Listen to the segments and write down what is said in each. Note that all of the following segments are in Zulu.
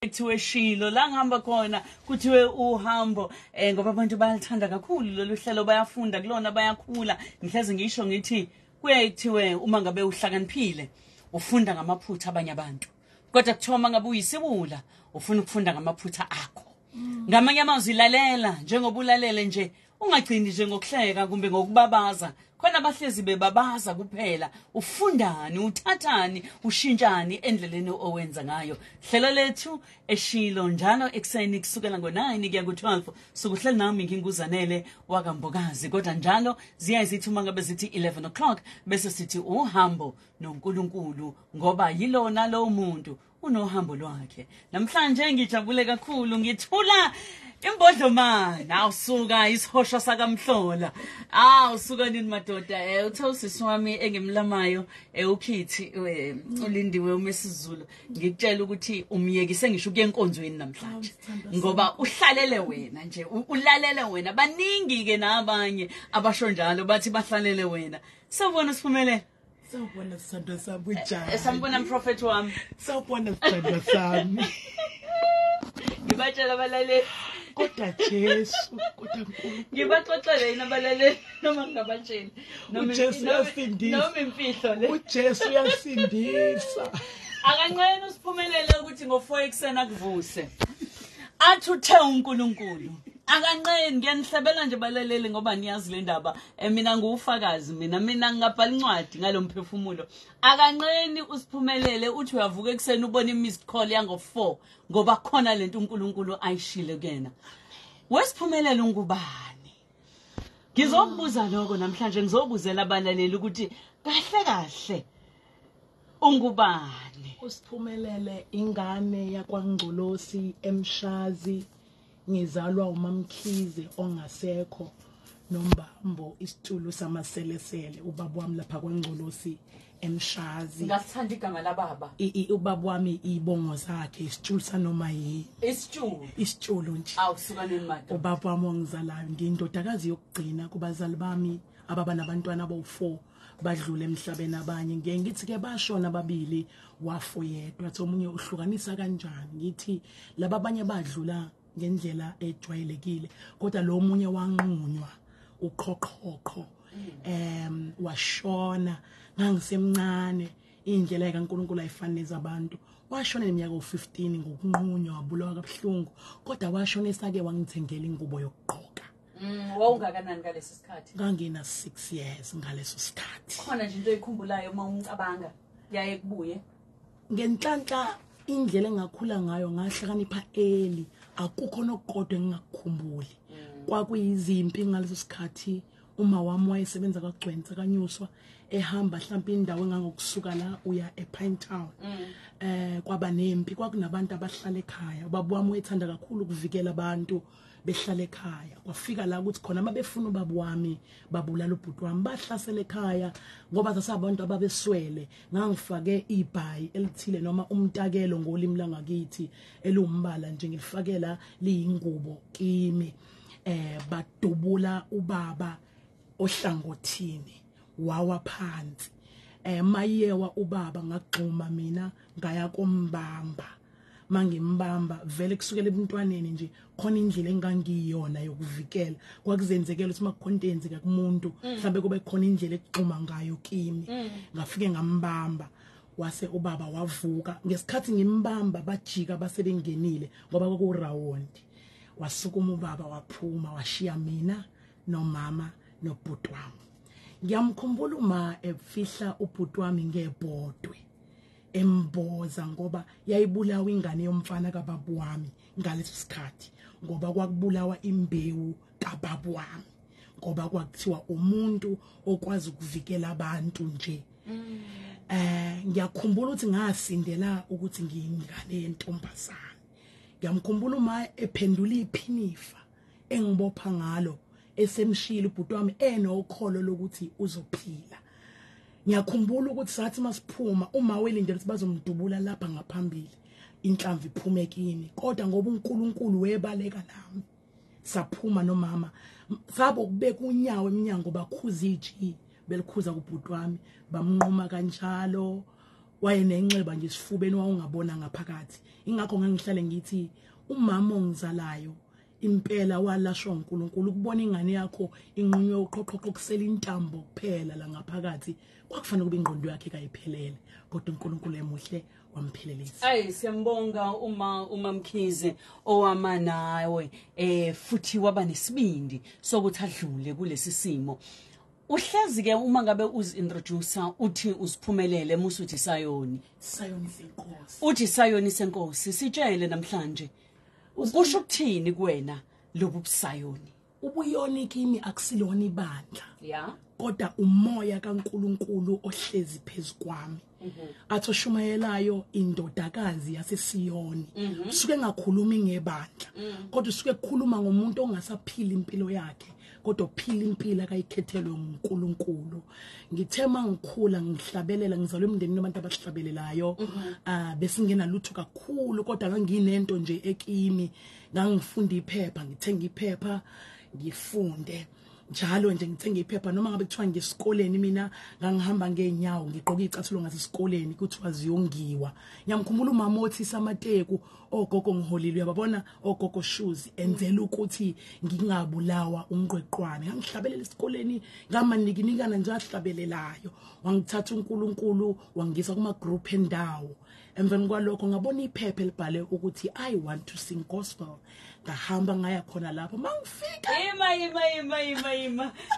Kuthiwe Shilo la ngihamba khona kuthiwe uhambo ngoba abantu bayalithanda kakhulu lolu hlelo bayafunda kulona bayakhula ngihleze ngisho ngithi kuyethiwe uma ngabe uhlakaniphile ufunda ngamaphutha abanye abantu kodwa kuthiwa mangabe uyisibula ufuna ukufunda ngamaphutha akho ngamanye amazwi lalela njengoba ulalele nje ungagcini nje ngokuhleka kumbe ngokubabaza khona abahlezi bebabaza kuphela ufundani uthathani ushintshani endleleni owenza ngayo hlelo lethu eShilo njalo ekseni kusukela ngo9 kuya ku12 sokuhleli nami nginguzanele wakambokazi kodwa njalo ziyayizithi uma ngabe zithi 11 o'clock bese sithi uhambo noNkulunkulu ngoba yilona lo muntu unohambo lwakhe namhlanje ngijabule kakhulu ngithula imbodlomana awusuka isihosha sakamhlola usuka nini madoda uthosisi wami engimlamayo ukhithi ulindiwe uMesizulu ngikutshela ukuthi umyekise ngisho kuye enkonzweni namhlanje ngoba uhlalele wena nje ulalele wena baningi ke nabanye abasho njalo bathi bahlalele wena sawubona uSphumelele sawubona sithando sami kunjani sambona mprofeti wami sawubona sithando sami ngibatshela abalaleli kodwa Jesu kodwa uNkulunkulu ngibaxoxele yini abalaleli noma ngingabatsheli uJesu uyasindisa noma imfihlo le uJesu uyasindisa akancane uSphumelele ukuthi ngo4 eksena kuvuse athi uthe uNkulunkulu akancane ngiyanihlebela nje balaleli ngoba niyazi le ndaba mina ngufakazi mina ngingabhala incwadi ngalomphefumulo akancane uSphumelele uthi uyavuka ekseni ubona imissed call yango4 ngoba khona lento uNkulunkulu ayishile kuyena weSphumelele ungubani ngizokubuza lokho namhlanje ngizobuzela abalaleli ukuthi kahle ungubani uSphumelele ingane yakwaNgcolosi eMshazi ngizalwa uMamkhize ongasekho noMbambo isitulo samaselesele ubaba wami lapha kwaNgcolosi eMshazi ngasithanda igama lababa ubaba wami ibongo zakhe isitulo sanoma yini isitulo nje awusuka nini manje ubaba wami ongizalayo ngindodakazi yokugcina kubazali bami ababa nabantwana abo4 badlule emhlabeni abanye ngeke ngithi ke bashona ababili wafo yedwa athi omunye uhlukanisa kanjani ngithi laba abanye badlula ngendlela ejwayelekile kodwa lo munye wanqunywa uqhoqhoqho washona ngangisemncane indlela kaNkulunkulu ayifanele abantu washona neminyaka u15 ngokunqunywa wabulawa kabuhlungu kodwa washona esake wangithengela ingubo yokugqoka wawungakanani ngalesi sikhathi ngangena 6 years ngaleso sikhathi khona nje into oyikhumbulayo uma ucabanga yaye kubuye ngenhlanhla indlela engakhula ngayo ngahlakanipha early akukho nokukodwa engingakukhumbuli kwakuyizimpi ngaleso sikhathi uma wami wayesebenza kagcwensa kanyuswa ehamba mhlawumbe indawo engangokusuka la uya ePine Town kwaba nempi kwakunabantu abahlala ekhaya ubaba wami wayethanda kakhulu ukuvikela abantu behlala ekhaya kwafika la ukuthi khona mabefuna ubaba wami babulala ubhuti wami bahlasela ekhaya ngoba sasabantu ababeswele ngangifake ibhayi elithile noma umtakelo ngolimi langakithi elumbala nje ngilifakela liyingubo kimi badubula ubaba ohlangothini wawa phansi mayewa ubaba ngagxuma mina ngaya kombamba mangimbamba vele kusukela ebuntwaneni nje khona indlela engangiyona yokuvikela kwakuzenzekela ukuthi makukhontenzi kakumuntu mhlambe kube khona indlela ekugxuma ngayo kimi ngafike ngambamba wase ubaba wavuka ngesikhathi ngimbamba bajika basebengenile ngoba kwakurawundi wasukuma ubaba waphuma washiya mina nomama nobhuti wami ngiyamkhumbula uma efihla ubhuti wami ngebhodwe emboza ngoba yayibulawa ingane yomfana kaBaba wami ngaleso sikhathi ngoba kwakubulawa imbewu kaBaba wami ngoba kwakuthiwa umuntu okwazi ukuvikela abantu nje ngiyakhumbula ukuthi ngasindela ukuthi ngiyingane yentombazana ngiyamkhumbula uma ephendula iphinifa engibopha ngalo esemshila ubhuti wami enokholo lokuthi uzophila ngiyakhumbula ukuthi sathi masiphuma uma welindele ukuthi bazomdubula lapha ngaphambili inhlamvu iphume kimi kodwa ngoba uNkulunkulu webaleka nami saphuma nomama sabo kubeka unyawo eminyango bakhuza iji belikhuza kubhuti wami bamnquma kanjalo wayenenxeba nje isifubeni wawungabona ngaphakathi. Ingakho ngangihlale ngithi umama ongizalayo impela walashwa uNkulunkulu ukubona ingane yakho inqunywe uqoqoqo kusela intambo kuphela la ngaphakathi kwakufanele kube ingqondo yakhe kayiphelele kodwa uNkulunkulu emuhle wamphelelisa. Ayi siyambonga uma Mkhize owama nawe futhi waba nesibindi sokuthi adlule kulesi simo. Uhlezi ke uma ngabe uzintroducer uthi uSphumelele musuthi Sayoni senkosi. Uthi Sayoni senkosi sitshele namhlanje ukusho ukuthini kuwena lobu busayoni? Ubuyoni kimi akusilona ibandla. Yeah. Kodwa umoya kaNkulunkulu ohlezi phezukwami. Athi oshumayelayo indodakazi yaseSiyoni. Usuke ngakhulumi ngebandla. Kodwa usuke kukhuluma ngomuntu ongasaphila impilo yakhe. Kodwa uphila impilo akayikhethelwe uNkulunkulu. Ngithema ngikhula ngihlabelela ngizalwe emndenini wabantu abahlabelelayo. Besingena lutho kakhulu kodwa nganginento nje ekimi. Ngangifunda iphepha, ngithenga iphepha, ngifunde. Njalo nje ngithenga iphepha noma ngabe kuthiwa ngesikoleni mina ngangihamba ngeenyawo ngigqoka icathulo ngasesikoleni kuthiwa ziyongiwa. Ngiyamkhumbula umama othi samateku ogogo ngiholile uyababona ogogo shoes enzela ukuthi ngingabulawa umqweqwane. Ngangihlabelela esikoleni ngamanikinikana nje ahlabelelayo. Wangithatha uNkulunkulu wangisa kuma group endawo. Emveni kwalokho ngabona iphepha elibhale ukuthi I want to sing gospel. Ngahamba ngaya khona lapho mangifika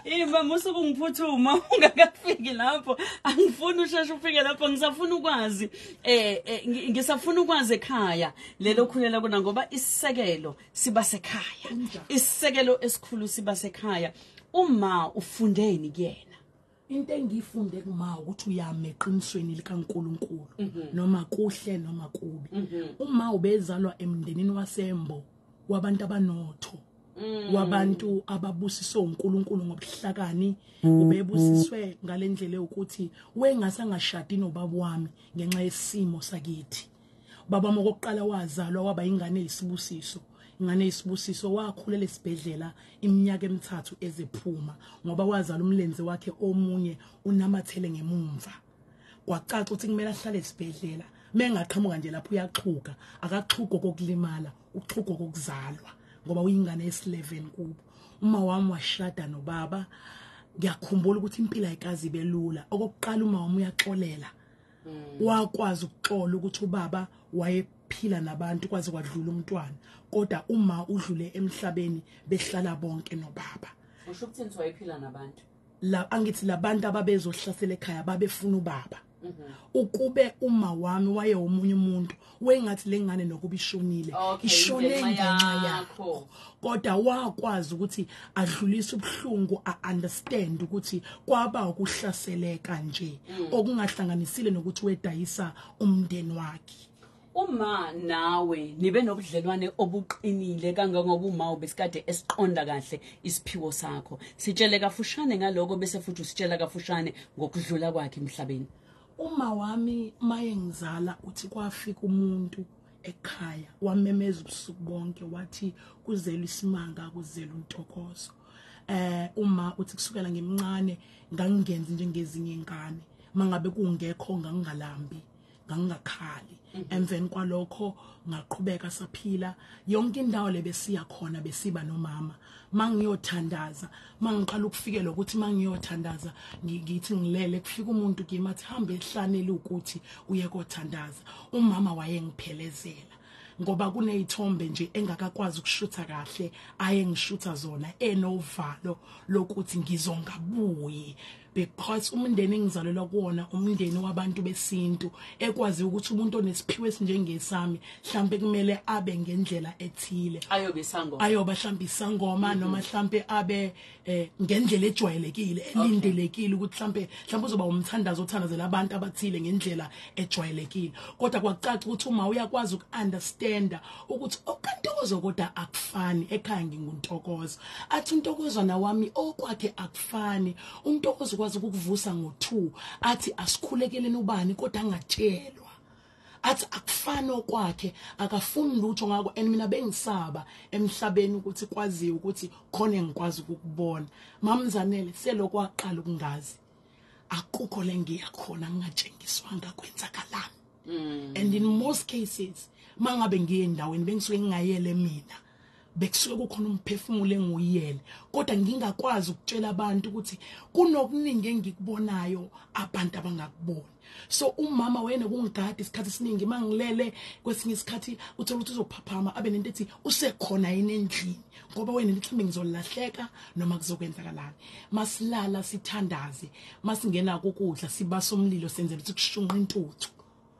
ima musuku ngiphuthuma ungakafiki lapho angifuni usheshe ufike lapho ngisafuna ukwazi ngisafuna ukwazi ekhaya lelo khulela kuna ngoba isisekelo siba sekhaya isisekelo esikhulu siba sekhaya. Uma ufundeni kuyena into engifunde kuma ukuthi uyame eqinisweni likaNkulunkulu noma kuhle noma kubi. Uma ubezalwa emndenini wasembo wabantu abanotho wabantu ababusiswe uNkulunkulu ngobuhlakani ubebusiswe ngalendlela ukuthi wengasangashadi nobaba wami ngenxa yesimo sakithi. Baba wami okokuqala wazalwa waba ingane eyisibusiso. Ingane yesibusiso wakhulela esibhedlela iminyaka emithathu ezephuma ngoba wazala umlenze wakhe omunye unamathele ngemumva. Kwacaca ukuthi kumele ahlale esibhedlela mengaqhamuka nje lapho uyaxhuka akaxhuko kokulimala uxhuko kokuzalwa ngoba uyingane yesi11 kubo. Uma wami washada nobaba ngiyakhumbula ukuthi impilo ayikazi belula. Okokuqala uma wami uyaxolela wakwazi ukuxola ukuthi ubaba wayephila nabantu kwaze kwadlula umntwana kodwa uma udlule emhlabeni behlala bonke nobaba. Usho ukuthi wayephila nabantu la angithi labantu ababezohlasela ekhaya babefuna ubaba. Ukube uma wami waye umunye umuntu wengathi lengane nokuba ishonile ishone ngenxa yakho kodwa wakwazi ukuthi adlulise ubuhlungu understand ukuthi kwaba ukuhlaseleka nje okungahlanganisile nokuthi wedayisa umndeni wakhe. Uma nawe nibe nobudlelwane obuqinile kangangoba uma ubesikade esiqonda kahle isiphiwo sakho sitshele kafushane ngaloko bese futhi usitshela kafushane ngokudlula kwakhe emhlabeni. Uma wami mayengizala uthi kwafika umuntu ekhaya wamemeza ubusuku bonke wathi kuzela isimanga kuzela untokozo. Uma uthi kusukela ngemncane ngangingenzi njengezinye ingane mangabe kungekho ngangingalambi ngangingakhali. Emveni kwalokho ngaqhubeka saphila yonke indawo lebesiya khona besiba nomama mangiyothandaza mangiqala ukufikela ukuthi mangiyothandaza ngithi ngilele kufika umuntu kimi athi hambe ehlanele ukuthi uye kothandaza. Umama wayengiphelezela ngoba kunezithombe nje engakakwazi ukushutha kahle ayengishutha zona enovalo lokuthi ngizongabuyi because umndeni engizalelwa kuona umndeni wabantu besintu ekwazi ukuthi umuntu onesiphiwe esinjengesami mhlambe kumele abe ngendlela ethile ayoba mhlambe isangoma noma mhlambe abe ngendlela ejwayelekile elindelekile ukuthi mhlambe uzoba umthandazo othandazela abantu abathile ngendlela ejwayelekile kodwa kwacaca ukuthi uma uyakwazi ukunderstanda ukuthi okantokozo kodwa akufani ekhaya nginguntokozo athi untokozo nawami okwakhe akufani untokozo kwazi ukukuvusa ngo2 athi asikhulekeleni ubani kodwa angatshelwa athi akufani okwakhe akafuni lutho ngako mina bengisaba emhlabeni ukuthi kwaziwe ukuthi khona engikwazi ukukubona mamzanele selokho waqala ukungazi akukho le ngiyakhona ngingatshengiswanga kwenzakalani. And in most cases mangabe ngiye endaweni bengisuke ngingayele mina bekusuke kukhona umphefumulo enguyele kodwa ngingakwazi ukutshela abantu ukuthi kunokuningi engikubonayo abantu abangakuboni. So umama wena kungigada isikhathi esiningi mangilele kwesinye isikhathi uthola ukuthi uzophaphama abe nento ethi usekhona yini endlini ngoba wena mhlawumbe ngizolahleka noma kuzokwenzakalani. Masilala sithandaze masingena kokudla sibasa umlilo senzele ukuthi kushunqa intuthu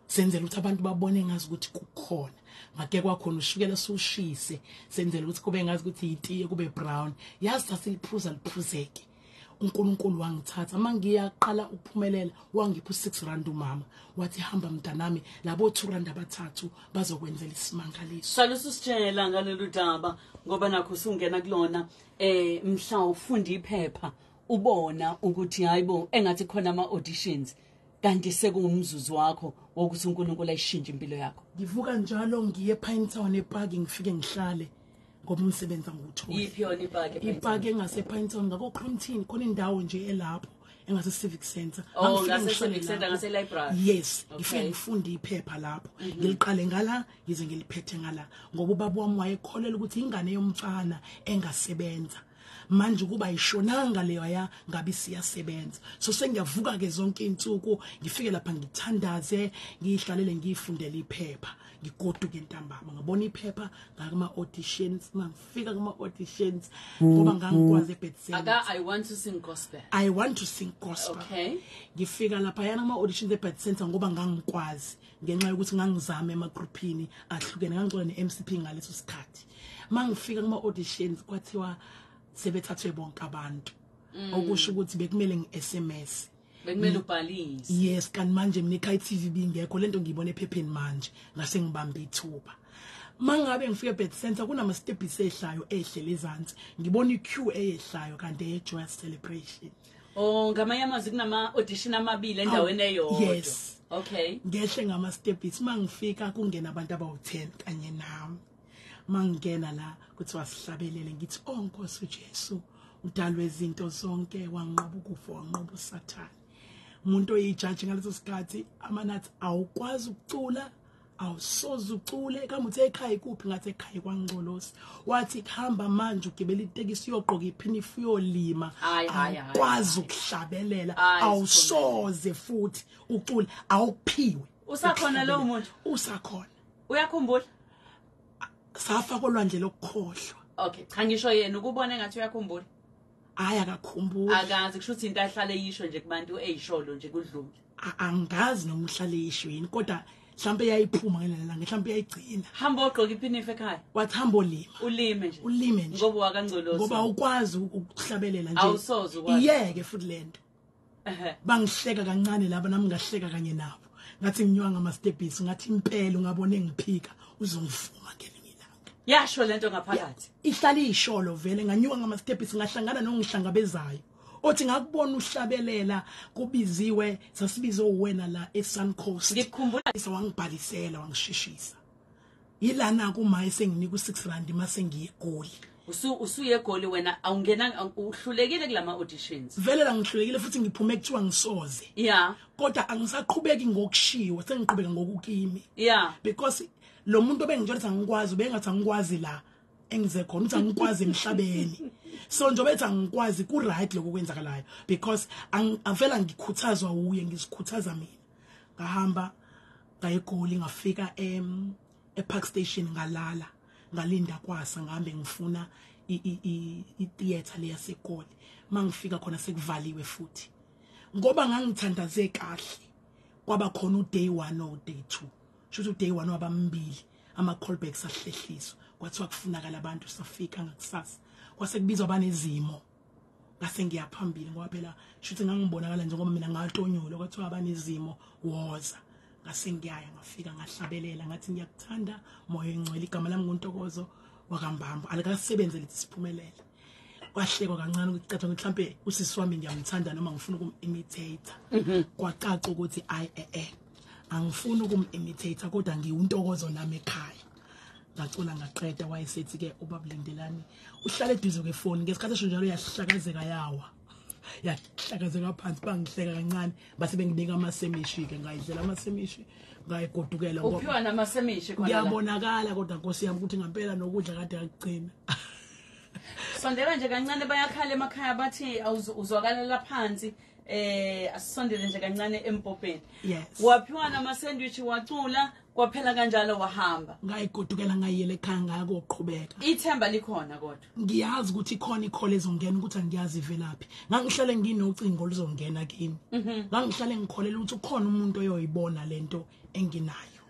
senzele ukuthi abantu babone ngazi ukuthi kukhona ngake kwakhona ushukela sushise senzele ukuthi kube ngazi ukuthi itiye kube brown yazi sasiliphuza liphuzeke. uNkulunkulu wangithatha mangiyaqala ukuphumelela wangipha u6 umama wathi hamba mntanami labo 2 abathathu bazokwenzela isimangaliso. Salusisitshela ngalolu daba ngoba nakho usungena kulona mhla ufunda iphepha ubona ukuthi hayibo engathi khona ama auditions kanti sekuwumzuzu wakho wokuthi uNkulunkulu ayishintshe impilo yakho. Ngivuka njalo ngiye ePinetown ePark ngifike ngihlale ngoba umsebenzi nguthola. Yiphi yona iPark? iPark engase Pinetown ngako Clinton khona indawo nje elapho engase Civic Center. Ngase Civic Center ngase library. Yes, ngifike ngifunde iphepha lapho. Ngiliqale ngala ngize ngiliphethe ngala ngoba ubaba wami wayekholela ukuthi ingane yomfana engasebenza. Manje kuba yishonanga leyo ya ngabe siyasebenza. So sengiyavuka ke zonke insuku ngifike lapha ngithandaze ngihlalele ngifundele iphepha ngikoduke entambama ngabona iphepha ngakuma auditions mangifika kuma auditions ngoba ngangikwazi eBethesda. I want to sing gospel. I want to sing gospel. Okay. Ngifika lapha yana kuma auditions eBethesda ngoba ngangikwazi ngenxa yokuthi ngangizama emagroupini ahlukene ngangicela neMCP ngaleso sikhathi. Mangifika kuma auditions kwathiwa sebethathwe bonke abantu okusho ukuthi bekumele ngi-SMS bekumele ubhalise. Yes, kanti manje mina eTV bingekho lento ngiyibona ephepheni manje ngase ngibamba ithuba. Mangabe ngifike eBeth Center kunama steps ehlayo ehlele ezansi ngibona iQA ehlayo kanti eJoyous Celebration. Ngamanye amazwi kunama audition amabili endaweni eyodwa. Yes. Okay. Ngehle ngama steps mangifika kungena abantu abawu10 kanye nami. Mangena la kuthi wasihlabelele ngithi Nkosi uJesu udalwe izinto zonke wanqoba ukufa wanqoba uSathane. Umuntu oyijaji ngaleso sikhathi amanathi awukwazi ukucula awusoze ucule kama uthe ekhaya kuphi ngathi ekhaya kwaNgcolosi wathi hamba manje ugibela itekisi yoqoka iphinifu yolima awukwazi ukuhlabelela awusoze futhi ucule awuphiwe. Usakhona lo muntu? Usakhona. Uyakhumbula? Safa kolwandle lokukhohlwa. Okay, cha ngisho yena ukubona engathi uyakhumbula. Akakhumbula. Akazi kusho ukuthi into ahlale yisho nje kubantu eyisholo nje kudlule. Angazi noma uhlale yishweni kodwa mhlambe yayiphuma ngelela mhlambe yayigcina. Hamba ogqoka iphinifu ekhaya. Wathi hamba olima. Ulime nje. Ulime nje. Ngoba wakaNgcolosi. Ngoba ukwazi ukuhlabelela nje. Awusoze ukwazi. Iyeke futhi lento. Bangihleka kancane laba nami ngahleka kanye nabo. Ngathi nginywa ngama steps ngathi impela ungabone ngiphika uzongivuma ngelinye ilanga. Yasho lento ngaphakathi. Ihlala isholo vele nganyuka ngama steps ngahlangana nongihlangabezayo. Othi ngakubona uhlabelela kubiziwe sasibizo wena la eSun Coast. Ngikukhumbula wangibhalisela wangishishisa. Yilana kuma esenginika u6 mase ngiyegoli. Usuye egoli wena awungena uhlulekile kulama auditions. Vele la ngihlulekile futhi ngiphume kuthiwa ngisoze. Yeah. Kodwa angisaqhubeki ngokushiwa sengiqhubeka ngokukimi. Yeah. Because lo muntu obengitshela ngikwazi ubengathi angikwazi la engize khona uthi angikwazi emhlabeni. So njobe ethi angikwazi ku right lokho kwenzakalayo because avela ngikhuthazwa uye ngisikhuthaza mina. Ngahamba ngayegoli ngafika ePark Station ngalala ngalinda kwasa ngihambe ngifuna itheater le yaseGoli mangifika khona sekuvaliwe futhi ngoba ngangithandaze kahle kwaba khona uday 1 no day 2 shothi uday 1 wabambili ama callbacks ahlehliswa kwathiwa kufunakala abantu safika ngakusasa kwasekubizwa abanezimo ngase ngiyaphambili ngoba phela shothi ngangibonakala njengoba mina ngatonyolo kwathiwa abanezimo woza ngase ngiyaya ngafika ngahlabelela ngathi ngiyakuthanda moya engcwele igama lami nguNtokozo wakambambo alikasebenze lithi Sphumelele kwahlekwa kancane ukucaca mhlambe usisi wami ngiyamthanda noma ngifuna ukumimitate kwacaca ukuthi angifuni ukumimitate kodwa ngiwuntokozo nami ekhaya ngacula ngaqeda wayesethi ke ubablindelani uhlale eduze kwefoni ngesikhathi esho njalo yahlakazeka yawa yahlakazeka phansi bangihleka kancane base benginika amasemishi ke ngayidlela amasemishi ngayigodukela ngoba uphiwa namasemishi khona la ngiyabonakala kodwa Nkosi yami ukuthi ngempela nokudla kade akugcina sondela nje kancane bayakhala emakhaya bathi uzwakalela phansi asisondele nje kancane empopeni waphiwa namasandwich wacula kwaphela kanjalo wahamba ngayigodukela ngayiyele ekhaya ngayoqhubeka ithemba likhona kodwa ngiyazi ukuthi ikhona ikhole ezongena ukuthi angiyazi ivelaphi ngangihlale nginocingo lizongena kimi ngangihlale ngikholela ukuthi ukhona umuntu oyoyibona lento enginayo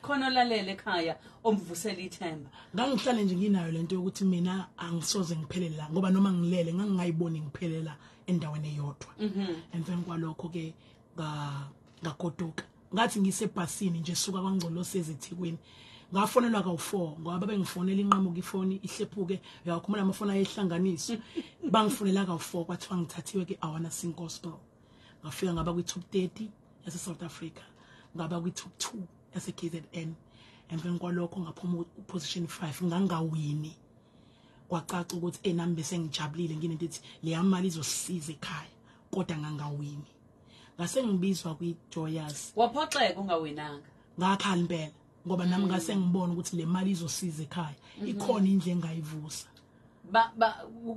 khona lalele ekhaya omvusela ithemba ngangihlale nje nginayo lento yokuthi mina angisoze ngiphelele la ngoba noma ngilele ngangayiboni ngiphelela endaweni eyodwa emveni kwalokho ke ngagoduka ngathi ngisebhasini nje suka kwangcolo sezithikweni ngafonelwa ka4 ngoba bengifonela inqamuka ifoni ihlephuke uyakhumula amafoni ayehlanganiswa bangifonela ka4 kwathiwa ngithathiwe ke awana sing gospel ngafika ngaba kwi top 30 yase South Africa ngaba kwi top 2 yase KZN emveni kwalokho ngaphuma position 5 ngangawini kwacaca ukuthi enami bese ngijabulile nginento ethi le yamali izosiza ekhaya kodwa ngangawini ngase ngibizwa kwi Joyous waphoxeka ungawinanga ngakhala impela ngoba nami ngase ngibona ukuthi le mali izosiza ekhaya ikhona indle engayivusa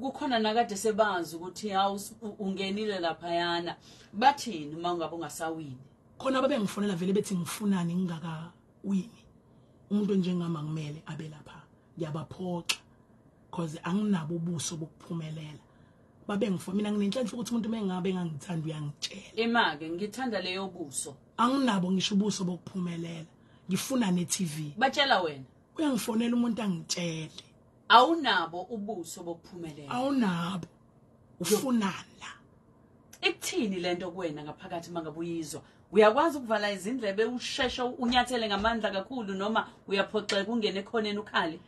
kukhona nakade sebazi ukuthi hawu ungenile lapha yana bathini uma ungabe ungasawini khona babengifonela vele bethi ngifunani ngingakawini umuntu njengami ngimele abe lapha ngiyabaphoxa because anginabo ubuso bokuphumelela babengifo mina nginenhlanhla ukuthi umuntu mengabe ngangithanda uyangitshela emake ngithanda leyo buso anginabo ngisho ubuso bokuphumelela ngifuna neTV batshela wena uyangifonela umuntu angitshele awunabo ubuso bokuphumelela awunabo ufunana ekuthini lento kuwena ngaphakathi mangabe uyizwa uyakwazi ukuvala izindlebe usheshe unyathele ngamandla kakhulu noma uyaphoxeka ungene ekhoneni ukhali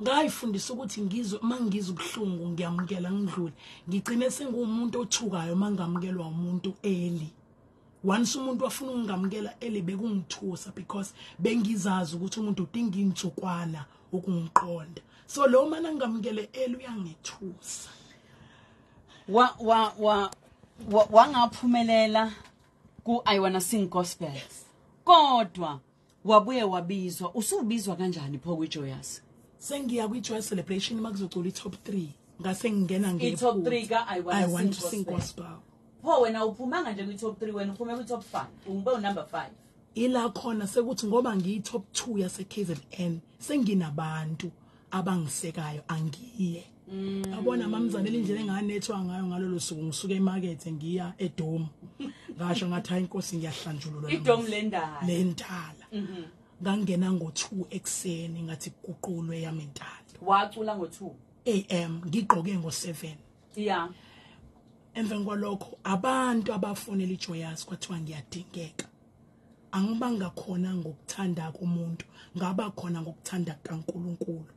ngayifundisa ukuthi ngizwe mangizwe ubuhlungu ngiyamukela ngidlule ngigcine sengumuntu othukayo mangamukelwa umuntu eli once umuntu wafuna ungamukela eli bekungithusa because bengizazi ukuthi umuntu udinga insukwana ukungiqonda so lo mana ngamukele eli uyangithusa wangaphumelela ku I wanna sing gospel kodwa wabuye wabizwa usubizwa kanjani pho kwi Joyous sengiya kwi Joy celebration makuzocula i-top 3 ngase ngingena nge-top 3 ka I want to sing gospel pho wena uphumanga nje kwi-top 3 wena uphume kwi-top 5 ungbe number 5 ila khona sekuthi ngoba ngiyi-top 2 yase KZN senginabantu abangisekayo angiye yabona mamzanele indlela enganethwa ngayo ngalolu suku ngisuka emarket ngiya eDom ngasho ngathi hayi inkosi ngiyahlanjululwa iDom lendala ngangena ngo2 ekseni ngathi kuqulwe yami intando wacula ngo2 AM ngigqoke ngo7 yeah emveni kwalokho abantu abafonela iJoyous kwathiwa ngiyadingeka angibanga khona ngokuthanda komuntu ngaba khona ngokuthanda kaNkuluNkulu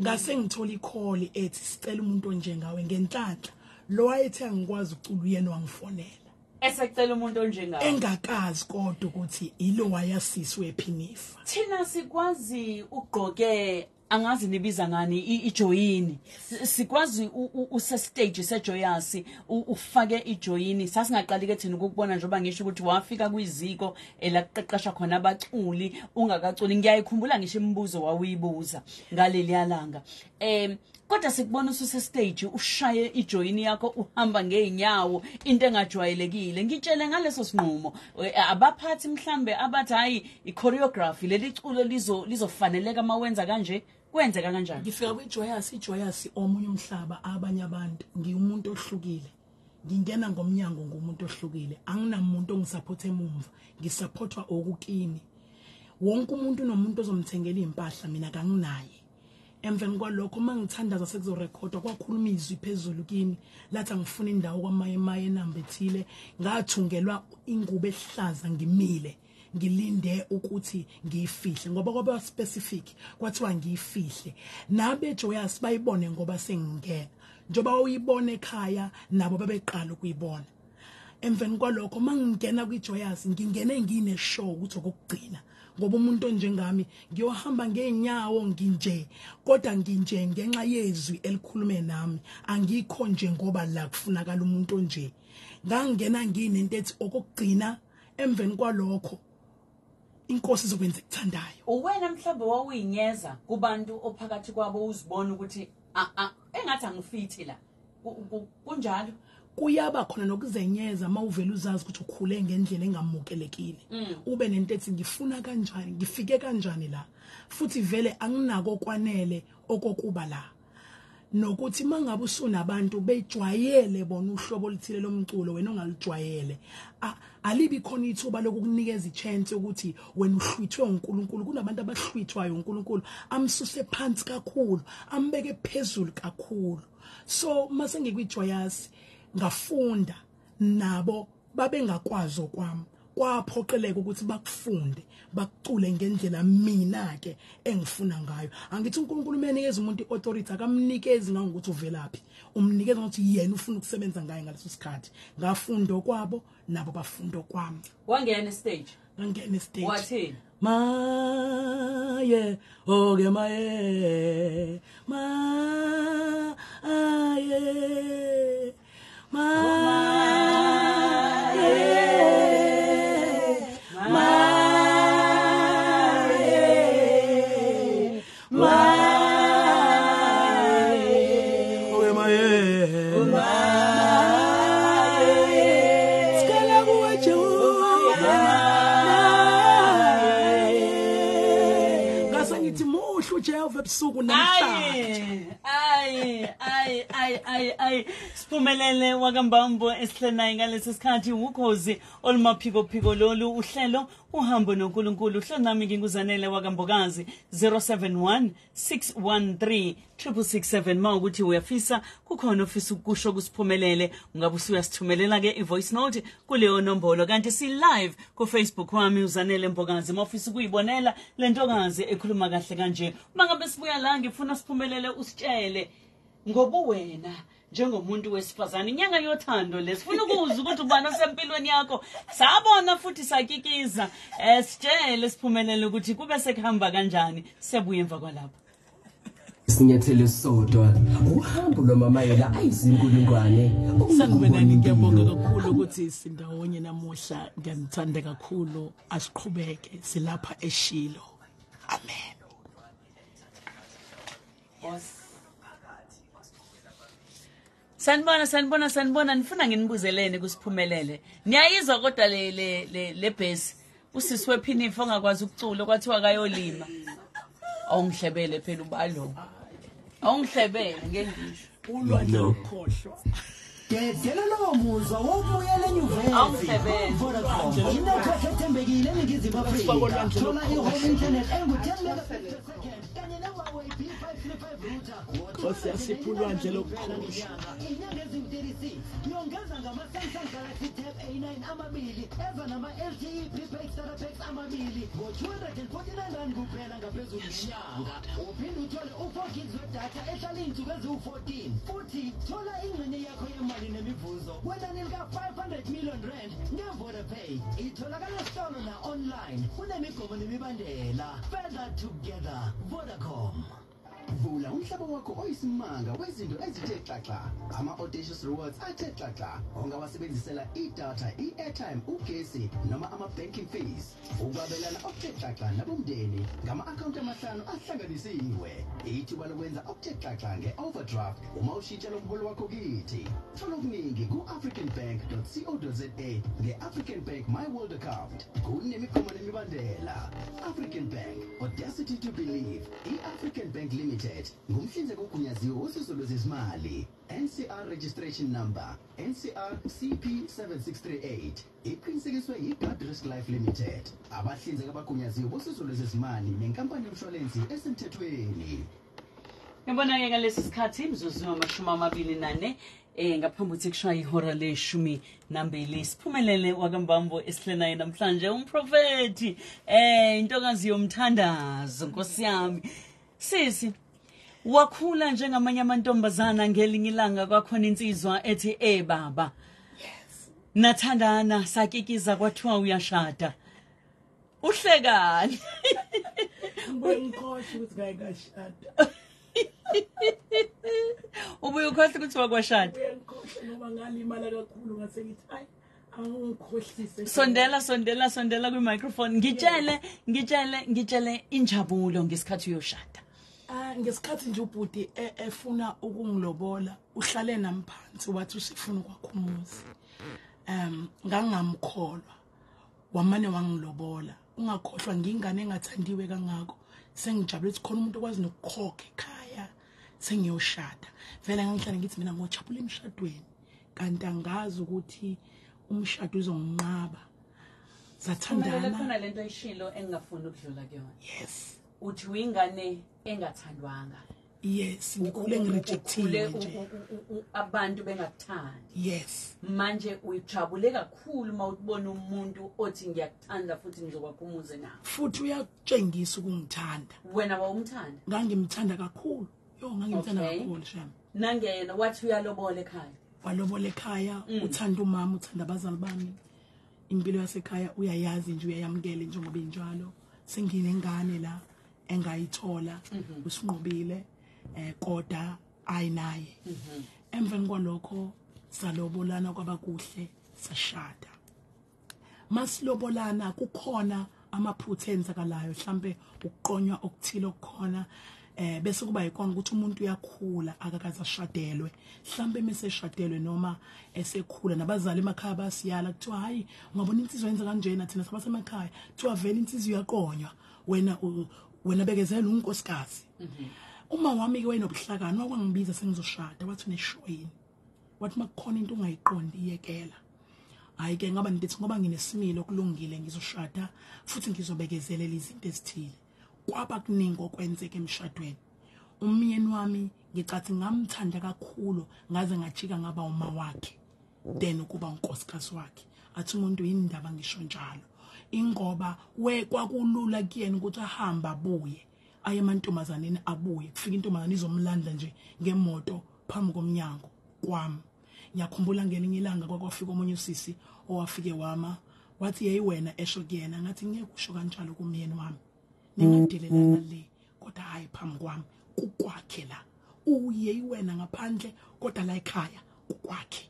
ngase ngithola ikholi ethi sicela umuntu onjengawe ngenhlanhla lo wayethi angikwazi ucula uyena wangifonela esecela umuntu onjengawe engakazi kodwa ukuthi ilo wayasiswe ephinifa thina sikwazi ugqoke angazi nibiza ngani ijoyini sikwazi use stage seJoyous ufake ijoyini sasingaqali ke thina ukubona njengoba ngisho ukuthi wafika kwiziko elaqeqesha khona abaculi ungakaculi ngiyayikhumbula ngisho imibuzo wawuyibuza ngaleli yalanga kodwa sikubona ususe stage ushaye ijoyini yakho uhamba ngeenyawo into engajwayelekile ngitshele ngaleso sinqumo abaphathi mhlambe abathi hayi ichoreography leli culo lizofaneleka mawenza kanje kwenzeka kanjani ngifika kwiJoyous omunye umhlaba abanye abantu ngiumuntu ohlukile ngingena ngomnyango ngomuntu ohlukile anginamuntu ongisupporta emumva ngisupportwa okukini wonke umuntu nomuntu ozomthengela impahla mina kanginaye emveni kwalokho mangithandaza sekuzorekhodwa kwakhuluma izwi phezulu kimi lathi angifuna indawo kwamaye nambethile ngathungelwa ingubo ehlaza ngimile ngilinde ukuthi ngiyifihle ngoba kwaba specific kwathiwa ngiyifihle nabe Joyous bayibone ngoba sengingena njoba uyibone ekhaya nabo babeqala ukuyibona emveni kwalokho mangingena kwiJoyous ngingene ngine show ukuthi okugcina ngoba umuntu onjengami ngiyohamba ngeenyawo nginje kodwa nginje ngenxa yezwi elikhulume nami angikho nje ngoba la kufunakala umuntu onje ngangena nginento ethi okugcina emveni kwalokho inkosi izokwenza ekuthandayo uwena mhlawumbe wawuyinyeza kubantu ophakathi kwabo uzibona ukuthi engathi angifithi la kunjalo kuyaba khona nokuzenyeza mawuvela uzazi ukuthi ukhule ngendlela engamukelekile ube nento ethi ngifuna kanjani ngifike kanjani la futhi vele anginako kwanele okokuba la nokuthi mangabe usunabantu bejwayele bona uhlobo oluthile lomculo wena ongalijwayele alibi khona ithuba lokukunikeza ichance ukuthi wena uhlwithwe uNkulunkulu kunabantu abahlwithwayo uNkulunkulu amsuse phansi kakhulu ambeke phezulu kakhulu so mase ngikwijoyous ngafunda nabo babengakwazi okwami kwaphoqeleka ukuthi bakufunde bakucule ngendlela mina ke engifuna ngayo angithi uNkulunkulu umenikeza umuntu iauthority akamnikezi ngokuthi uvelaphi umnikeza ukuthi yena ufuna ukusebenza ngaye ngaleso sikhathi ngafunda kwabo nabo bafunda kwami wangena stage ngangena stage wathini maye oke maye ebusuku namhlanje Sphumelele wakambambo esihlenayo ngalesi sikhathi ukhozi olumaphiko phiko lolu uhlelo uhambo noNkulunkulu uhlelo nami nginguzanele wakambokazi 071613667 mawukuthi uyafisa kukhona ofisa ukusho kuSphumelele ungabe usuyasithumelela ke ivoice note kuleyo nombolo kanti si live ku Facebook wami uzanele mbokazi mawufisa ukuyibonela lentokazi ekhuluma kahle kanje mangabe sibuya la ngifuna Sphumelele usitshele ngoba wena njengomuntu wesifazane inyanga yothando lesifuna ukuzwa ukuthi ubani osempilweni yakho sabona futhi sakikiza sitshele Sphumelele ukuthi kube sekuhamba kanjani sebuye emva kwalapha sinyathelo sodwa uhambo lomamayela ayizinkulungwane Sanibonani ngiyabonga kakhulu ukuthi sindawonye namuhla ngiyamthanda kakhulu asiqhubeke silapha eShilo amen Sanibona nifuna nginibuzelene kuSphumelele niyayizwa kodwa le base usisiwe phinifa ongakwazi ukucula kwathiwa kayolima awungihlebele phela ubalo awungihlebele ngendisho ulwandle ukhohlwa Gezela lo muzwa wobuyela enyuvesi. Vodacom. Inetwork ethembekile eNingizimu Afrika. Thola i-home internet engu-10 megabits per second kanye ne-Huawei P535 router. Nkosi yasipha ulwandle lokukhohlwa. Inyanga ezim-36 yongeza ngama-Samsung Galaxy Tab A9 amabili eza nama-LTE prepaid starter packs amabili ngo-R249 kuphela ngaphezulu ngenyanga. Uphinde uthole u-4 gigs wedatha ehlala iy'nsuku eziwu-14 futhi thola ingxenye yakho yemali nemivuzo kwenani lika-R500 million ngeVodapay itholakala esitolo na-online kunemigomo nemibandela further together Vodacom. Vula umhlaba wakho oyisimanga wezinto ezithe xaxa ama-audacious rewards athe xaxa ongawasebenzisela idatha i-airtime ugesi noma ama-banking fees ukwabelana okuthe xaxa nabomndeni ngama-akhawunti amahlanu ahlanganisiwe ithuba lokwenza okuthe xaxa nge-overdraft uma ushintsha lomholo wakho kithi thola okuningi ku-africanbank.co.za nge-African Bank My World account kunemigomo nemibandela African Bank audacity to believe i-African Bank Limited ngumhlinzeki ogunyaziwe wosizo lwezezimali NCR registration number NCR CP7638 iqinisekiswe yi-Blood Risk Life Limited abahlinzeki abagunyaziwe bosizo lwezezimali nenkampani yomshwalensi esemthethweni. Ngibona-ke ngalesi sikhathi imzuzu yama-24 ngaphambi ukuthi kushaya ihora le-12 Sphumelele wakambambo esihlenayo namhlanje umprofethi intokazi yomthandazo nkosi yami sisi wakhula njengamanye amantombazana ngelinye ilanga kwakhona insizwa ethi baba nathandana sakikiza kwathiwa uyashada uhlekani Ngibuye ngikhohle ukuthi ngayikashada. ubuye ukhohle ukuthi wakwashada Ngibuye ngikhohle ngoba ngalimala kakhulu ngase ngithi hayi angikhohlise. sondela kwi microphone ngitshele injabulo ngesikhathi uyoshada. Ngesikhathi nje ubhuti efuna ukungilobola uhlale nami phansi wathi usifuna ukwakha umuzi. Ngangamkholwa wamane wangilobola ungakhohlwa ngingane engathandiwe kangako sengijabule ukuthi khona umuntu okwazi nokukhokha ekhaya sengiyoshada vele ngihlale ngithi mina ngojabula emshadweni kanti angazi ukuthi umshado uzonginqaba sathandana. Khona lento ayishilo engingafuni ukudlula kuyona. Yes. Uthi uyingane engathandwanga. Yes, ngikhule ngirejectiwe nje. Abantu bengakuthandi. Yes. Manje uyijabule kakhulu mawubona umuntu othi ngiyakuthanda futhi ngizokwakha umuze nawe. Futhi uyatshengisa ukungithanda. Wena wawumthanda? Ngangimthanda kakhulu. Ngangimthanda kakhulu shame. Nangena wathi uyalobola ekhaya. Walobola ekhaya, uthanda umama, uthanda abazali bami. Impilo yasekhaya uyayazi nje uyayamkele njengoba injalo. Senginengane la engayithola uSphumelele kodwa ayinaye. Emveni kwalokho salobolana kwabakuhle sashada. Masilobolana kukhona amaphutha enzakalayo mhlambe ukuqonywa okuthile okukhona bese kuba yikona ukuthi umuntu uyakhula akakaza shadelwe mhlambe meseshadelwe noma esekhula nabazali emakhaya basiyala kuthiwa hayi ungabona insizwa yenza kanjena thina sabasemakhaya kuthiwa vele insizwa iyaqonywa wena bekezela unkosikazi. Uma wami ke wayenobuhlakani wakwangibiza sengizoshada wathi uneshoyini wathi makukhona into ungayiqondi iyekela. Hayi ke ngaba ndithi ngoba nginesimilo kulungile ngizoshada futhi ngizobekezelela izinto ezithile. Kwaba kuningi okwenzeka emshadweni. Umyeni wami ngicathi ngamthanda kakhulu ngaze ngajika ngaba uma wakhe then ukuba unkosikazi wakhe. Athi umuntu yindaba ngisho njalo. Ingoba kwakulula kuyena ukuthi ahamba abuye aye emantombazaneni abuye kufika intombazane izomlanda nje ngemoto phambi komnyango kwami. Ngiyakhumbula ngelinye ilanga kwakwafika omunye usisi owafike wama wathi hey wena esho kuyena ngathi ngeke usho kanjalo kumyeni wami. Ningadelelana le kodwa hayi phambi kwami kukwakhe la uye wena ngaphandle kodwa la ekhaya kukwakhe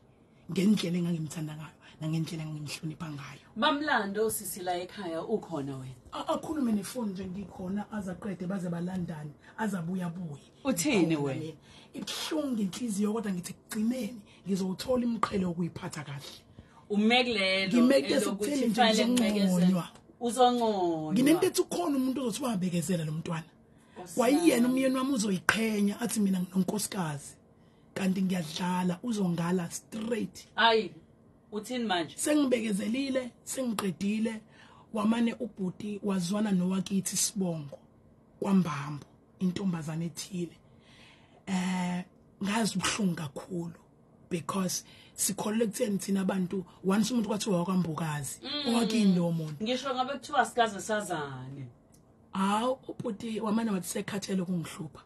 ngendlela engangimthanda ngayo nangendlela engimhlonipha ngayo. Bamlando sisi la ekhaya ukhona wena? Akhulume nefoni nje ngikhona azaqede baze balandane azabuya buye. Uthini wena? Ibhlungu inhliziyo kodwa ngithi kugcineni ngizothola imqhele okuyiphatha kahle. Umekulelo Ngimekele ukuthini nje ngizongonywa. Uzongonywa. Nginento ethi ukhona umuntu ozothi wabekezela lo mntwana. Wayiyena umyeni wami uzoyiqhenya athi mina nginonkosikazi. Kanti ngiyadlala uzongala straight. Hayi uthini manje? Sengibekezelile sengiqedile wamane ubhuti wazwana nowakithi Sibongo kwaMbambo intombazane ethile. Ngazi ubuhlungu kakhulu because sikholele kutheni thina abantu once umuntu kwathi wakwaMbukazi owakini lo muntu. Ngisho ngabe kuthiwa sikaze sazane. Ubhuti wamane wathi usekhathele ukumhlupha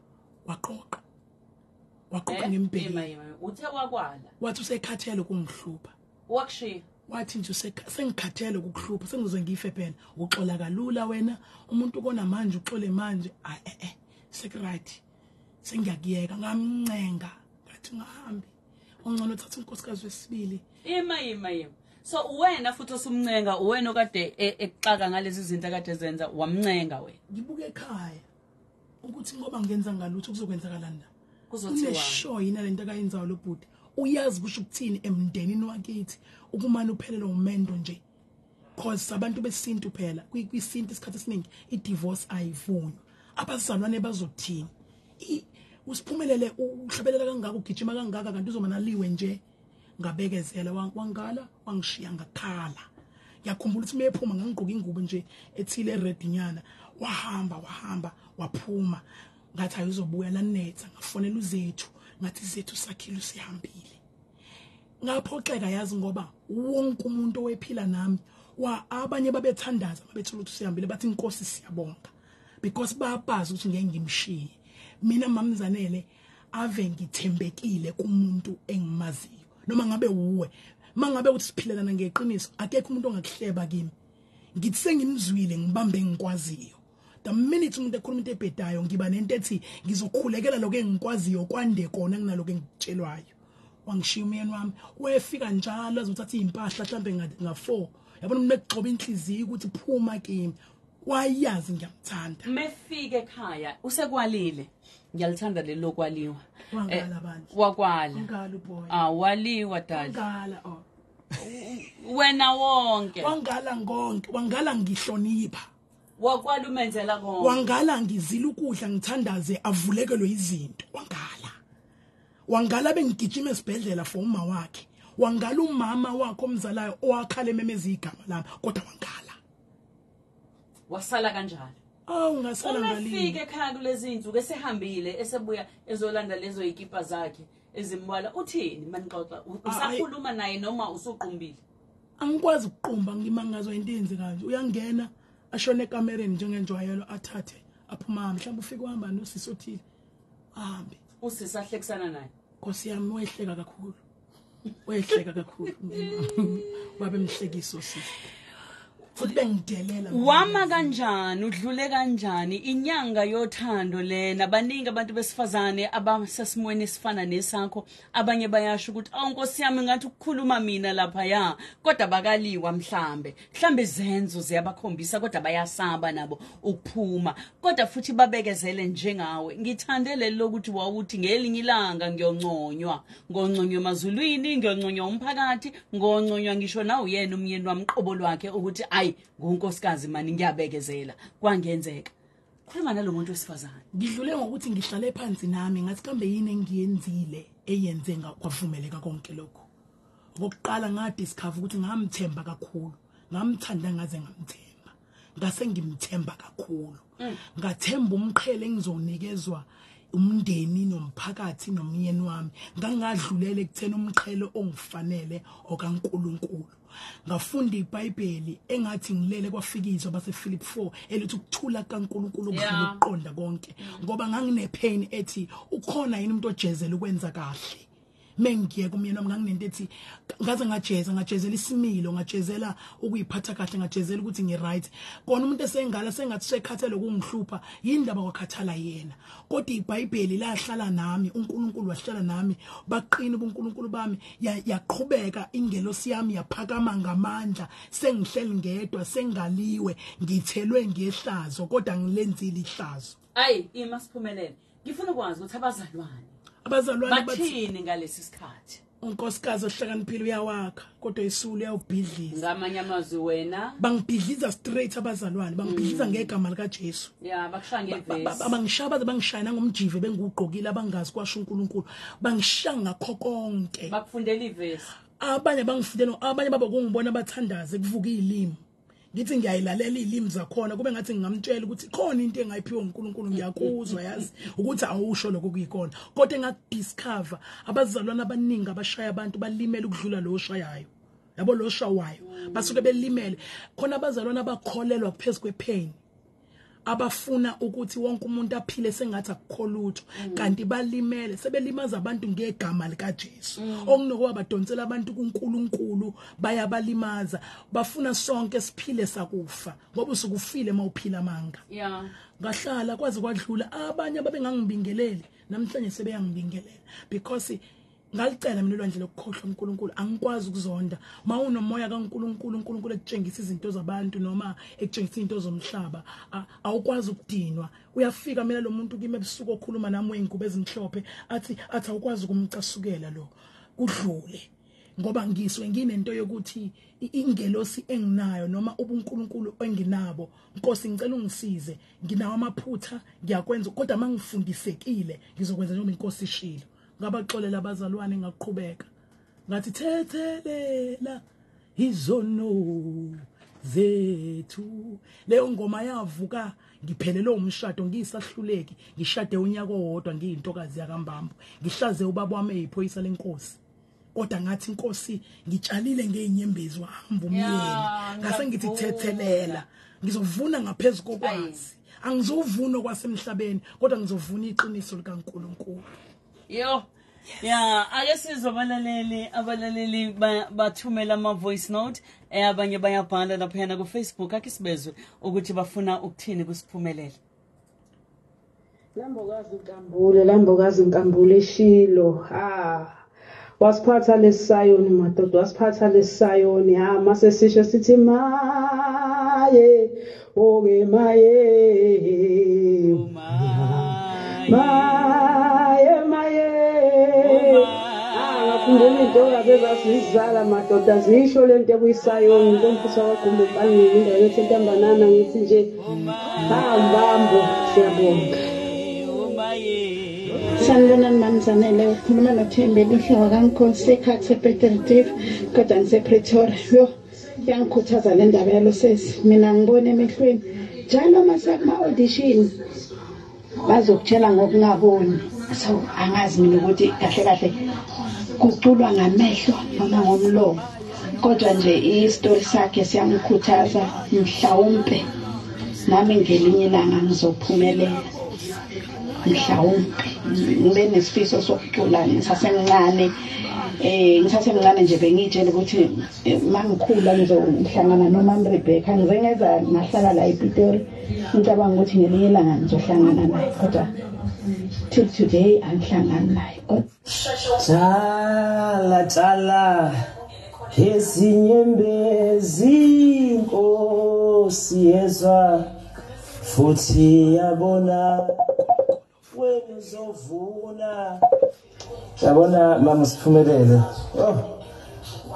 waqoqa ngempela. Uthe wakwala wathi usekhathele ukumhlupha wakushiya wathi nje sengikhathele ukukuhlupha sengizoze ngife phela uxola kalula wena umuntu kona manje uxole manje secret sengiyakuyeka ngamncenga ngathi ngahambi ongcono uthatha unkosikazi wesibili. Ima so wena futhi osumncenga wena okade exaka ngalezi zinto akade zenza wamncenga wena? Ngibuke ekhaya ukuthi ngoba ngenza ngalutho kuzokwenzakalana la kuzothiwa unesho yina lento akayenzayo lo bhuti uyazi kusho ukuthini emndenini wakithi ukumana uphelelo umendo nje cause abantu besintu phela kwisintu isikhathi esiningi idivorce ayivunywa abazalwane bazothini uSphumelele uhlabelela kangaka ugijima kangaka kanti uzomanaliwe nje ngabekezela wangala wangishiya ngakhala. Yakhumbula ukuthi mephuma ngangigqoka ingubo nje ethile red nyana wahamba waphuma ngathi ayizobuya la netha ngafonela uzethu ngathi zethu sakhile usihambile. Ngaphoxeka yazi ngoba wonke umuntu owephila nami abanye babethandaza babethola ukuthi sihambile bathi inkosi siyabonga because bayabazi ukuthi ngeke ngimshiye. Mina mamzanele ave ngithembekile kumuntu engimaziyo noma ngabe uwe mangabe uthi siphilelana ngeqiniso akekho umuntu ongakuhleba kimi. ngithi sengimzwile ngibambe ngikwaziyo. The minute umuntu ekhuluma into ebhedayo ngiba nento ethi ngizokhulekela lokho engikwaziyo kwande kona kunaloko engitshelwayo. Wangishiya umyeni wami wefika njalo azothatha impahla mhlambe nga4. Yabona umuntu ekugcoba inhliziyo ukuthi phuma kimi. Wayazi ngiyamthanda. Mefike ekhaya usekwalile. Ngiyalithanda lelo kwaliwa. Wangala bandla. Wakwala. Wangala boy. Waliwa dad. Wangala Wena wonke. Wangala ngonke, wangala ngihlonipha. Wakwala umenzela konke. Wangala ngizila ukudla ngithandaze avulekelwe izinto. Wangala bengigijima esibhedlela for uma wakhe. Wangala umama wakhe omzalayo owakhala ememeza igama lami kodwa wangala. Wasala kanjalo. Ungasala ngalini. Umefike ekhaya kulezi insuku esehambile esebuya ezolanda lezo ikipa zakhe ezimbala uthini manixoxa usakhuluma naye noma usuqumbile? Angikwazi ukuqumba ngimangazo into yenze kanje. Uyangena ashone ekamereni njengenjwayelo athathe aphuma mhlawumbe ufike uhamba nosisi othile. Ahambe. Usisi ahlekisana naye. Nkosi yami wehleka kakhulu. Wehleka kakhulu. Babe mhlekiso sisi. Futhi bengidelela. Wama kanjani udlule kanjani inyanga yothando lena baningi abantu besifazane abasesimweni esifana nesakho abanye bayasho ukuthi awunkosi yami ngathi ukukhuluma mina lapha ya kodwa bakaliwa mhlambe izenzo ziyabakhombisa kodwa bayasaba nabo ukuphuma kodwa futhi babekezele njengawe ngithandele lokuthi wawuthi ngelinye ilanga ngiyonconywa emazulwini ngiyonconywa umphakathi ngonconywa ngisho nawe yena umyeni wami qobo lwakhe ukuthi hayi ngonkosikazi mani ngiyabekezela kwangenzeka khuluma nalomuntu wesifazane ngidlule ngokuthi ngihlale phansi nami ngathi kambe yini engiyenzile eyenze ngakwavumeleka konke lokho ngokuqala ngadiscover ukuthi ngamthemba kakhulu ngamthanda ngaze ngamthemba ngase ngimthemba kakhulu ngathemba umqhele engizonikezwa umndeni nomphakathi nomyeni wami ngangadlulele ekuthena umqhele ongifanele okaNkulunkulu ngafunda iBhayibheli engathi ngilele kwafikizwa base Philip 4 elithi ukuthula kaNkulunkulu ukudlula ukuqonda konke ngoba ngangine pain ethi ukhona yini umuntu ojezela ukwenza kahle mengiye kumyeni wami nganginento ethi ngaze ngajezela isimilo ngajezela ukuyiphatha kahle ngajezela ukuthi ngiright kona umuntu esengala sengathi usekhathele ukumhlupha yindaba kwakhathala yena kodwa iBhayibheli lahlala nami uNkulunkulu wahlala nami baqina uNkulunkulu bami yaqhubeka ingelosi yami yaphakama ngamandla sengihleli ngedwa sengaliwe ngithelwe ngehlazo kodwa ngilenzile ihlazo iMaSphumelele ngifuna ukwazi ukuthi abazalwane bathini ngalesi sikhathi unkosikazi ohlakaniphile uyawakha kodwa isulu uyawubhidliza ngamanye amazwi wena bangibhidliza straight abazalwane bangibhidliza ngegama lika Jesu bakushaya ngevesi abangishaba bangishaya ngomjive bengugqokile abangazi kwasho uNkulunkulu bangishaya ngakho konke bakufundela ivesi abanye bangifundela abanye baba kungibona abathandaze kuvuka izilimi ngithi ngiyayilalela izilimi zakhona kube ngathi ngingamtshela ukuthi khona into engayiphiwe uNkulunkulu ngiyakuzwa yazi ukuthi awusho lokho kuyikona kodwa engadiscover abazalwana abaningi abashaya abantu balimela ukudlula lo oshayayo yabo lo oshawayo basuke belimele khona abazalwana abakholelwa kuphezulu kwepain abafuna ukuthi wonke umuntu aphile sengathi akukholutho kanti balimele sebelimaza abantu ngegama lika Jesu okunokuba badonsela abantu kuNkulunkulu bayabalimaza bafuna sonke siphile sakufa ngoba usukufile mawuphila amanga ngahlala kwaze kwadlula abanye ababengangibingeleli namhlanje sebeyangibingelela because ngalicela mina lwandle lokukhohlwa uNkulunkulu angikwazi ukuzonda mawunomoya kaNkulunkulu uNkulunkulu ekutshengisa izinto zabantu noma ekutshengisa izinto zomhlaba awukwazi ukudinwa uyafika mina lo muntu kimi ebusuku okhuluma nami wengube ezimhlophe athi awukwazi ukumcasukela lo kudlule ngoba ngiswe nginento yokuthi ingelosi enginayo noma ubuNkulunkulu enginabo Nkosi ngicela ungisize nginawo amaphutha ngiyakwenza kodwa mangifundisekile ngizokwenza noma inkosi ishilo ngabaxolela abazalwane ngaqhubeka ngathi thethelela izono zethu leyo ngoma yavuka ngiphelele umshado ngiyisahluleki ngishade unyaka owodwa ngiyintokazi yakaMbambo ngihlaze ubaba wami eyiphoyisa lenkosi kodwa ngathi inkosi ngitshalile ngeinyembezi wahamba umyeni ngase ngithi thethelela ngizovuna ngaphezulu kokwazi angizovuna kwasemhlabeni kodwa ngizovuna iqiniso likaNkulunkulu Yeah, ake sizwe abalaleli bathumela ama voice note abanye bayabhala lapha ku Facebook ake sibezwe ukuthi bafuna ukuthini kuSphumelele. Lambokazi Nkambule Shilo. Wasiphatha lesayoni madoda, wasiphatha lesayoni. Mase sisho sithi maye, oke maye. Maye. Ngafundela into bezasizala madoda zisho lento kuyisayoni, ntomfisa wagumbe empangeni indawo yethi entambanana ngithi nje Mbambo siyabonga. Sanibonani mamzanele ukhuluma noThembele Mhlowa kaNkhosi usekhathele Betheldiv kodwa ngisePretoria. Yo yangikhuthaza le ndaba yalo sesi. Mina ngibona emehlweni njalo masakuma audition bazokutshela ngokungaboni. So angazi mina ukuthi kahle kuculwa ngamehlo noma ngomlomo. Kodwa nje istory sakhe siyangikhuthaza mhlawumbe nami ngelinye ilanga ngizophumelela. Mhlawumbe ngibe nesifiso sokucula ngisasemncane nje bengitshela ukuthi mangikhula ngizohlangana noMaMrebecca ngizengeza ngahlala la ePitori ngicabanga ukuthi ngelinye ilanga ngizohlangana naye kodwa till today angihlangani naye. Tshala ezinyembezi Nkosi yezwa futhi yabona wena uzovuna. Yabona mama Sphumelele.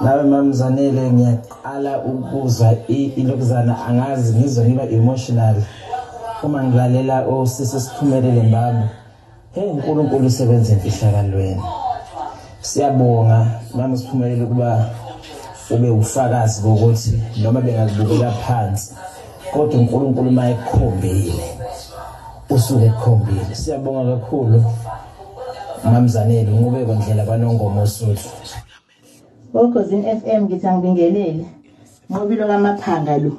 Nawe mamzanele ngiyaqala ukubuza ilokuzana angazi ngiba emotional uma ngilalela osisi Sphumelele Mbambo. uNkulunkulu usebenza emfihlakalweni. Siyabonga mama Sphumelele ukuba ube ufakazi bokuthi noma bengakubukela phansi kodwa uNkulunkulu mayekhombile usuke ekhombile. Siyabonga kakhulu mamzanele ngubeke ndlela kwanongoma osuthu. Ukhozi FM ngithi angibingelele. Ngobilo kamaphanga lo.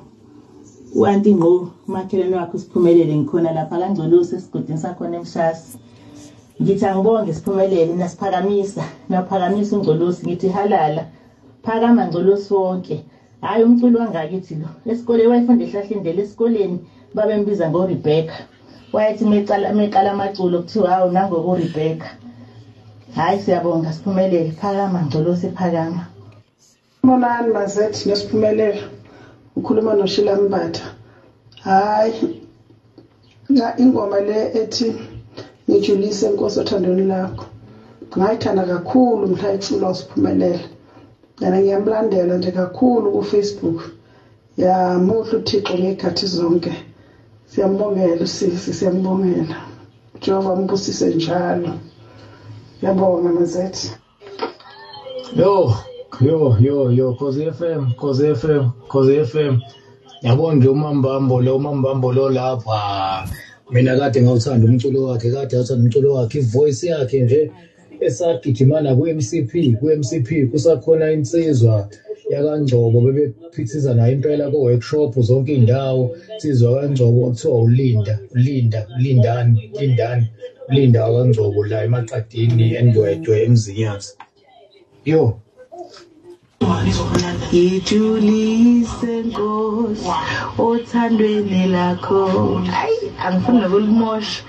Uanti ngo makhelwane wakho Sphumelele ngikhona lapha kaNgcolosi esigodini sakhona eMshasi. Ngithi angibonge Sphumelele nasiphakamisa uNgcolosi ngithi halala. Phakama Ngcolosi wonke. Hayi umculo wangakithi lo. Esikole wayefunda ehlahlindele esikoleni babembiza ngoRebecca. Wayethi meqala amaculo kuthiwa hawu nango Rebecca. Hayi siyabonga Sphumelele phakama Ngcolosi phakama. Monani mazethi noSphumelele ukhuluma noShila Mbatha. Hayi ingoma le ethi ngijulise Nkosi othandweni lakho. Ngayithanda kakhulu mhla icula uSphumelele. Yana ngiyamlandela nje kakhulu ku Facebook. Ya muhle uThixo ngekhathi zonke. Siyambongela usisi siyambongela. Jehova mbusise njalo. Yabonga mazethi. Yo, Khosi FM. Yabonga uMambambo lo lapha. Mina kade ngawuthanda umculo wakhe, ivoice yakhe nje esagijimana ku-MCP kusakhona insizwa yakaNgcobo bebephithiza nayo impela ko-workshop zonke indawo. Insizwa kaNgcobo kuthiwa Linda wakaNgcobo la emaqadini eNdwedwe eMzinyathi. Yo Ngijulise Nkosi othandweni lakho. Hayi angifuni nokulimosha.